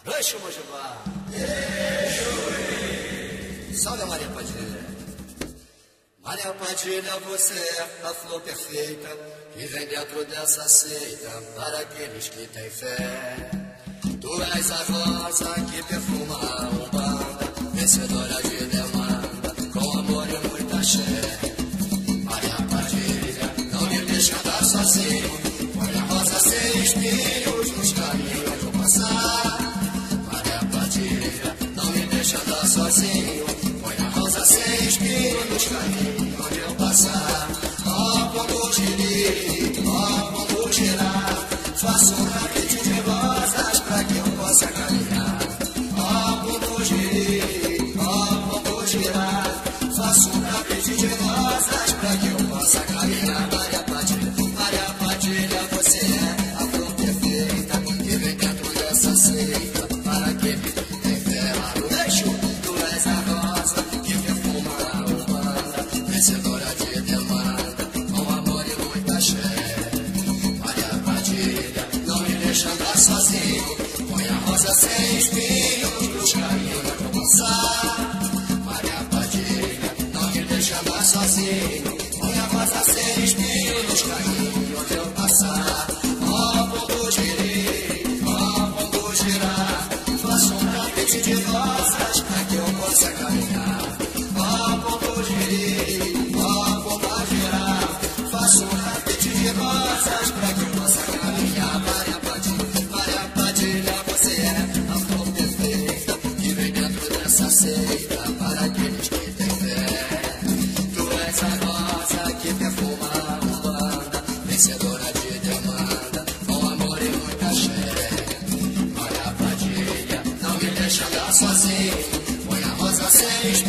Deixa o Mojubá. Salve a Maria Padilha. Maria Padilha, você é a flor perfeita que vem dentro dessa seita para aqueles que têm fé. Tu és a rosa que perfuma a Umbanda, vencedora de demanda, com amor e muita axé. Maria Padilha, não me deixa andar sozinho, põe a rosa sem espinhos nos caminhos onde eu passar. Maria Padilha, não me deixa andar sozinho, põe a rosa sem espinhos nos caminhos onde eu passar. Ó, como girir, ó, como girar, faço um tapete de rosas pra que eu possa caminhar. Ó, como girir, ó, como girar, faço um tapete de rosas pra que eu possa caminhar. Maria Padilha, você é a flor perfeita que vem dentro dessa seita para aquele que tem fé. Deixo, tu és a rosa que perfuma a Umbanda, vencedora de demanda, com amor e muita axé. Maria Padilha, não me deixa andar sozinho, põe a rosa sem espinhos nos caminhos onde eu passar. Maria Padilha, não me deixa andar sozinho, põe a rosa sem espinhos nos caminhos onde eu passar. Ó, pombo girei, ó, pombo girar, faço um tapete de rosas pra que eu possa caminhar. Ó, pombo girei, ó, pombo girar, faço um tapete de rosas pra que eu possa caminhar. Maria Padilha, você é a flor perfeita que vem dentro dessa seita para aqueles que têm fé. Tu és a rosa que perfuma a Umbanda, vencedora de demanda, com amor e muita axé. Maria Padilha, não me deixa andar sozinho, põe a rosa sem espinhos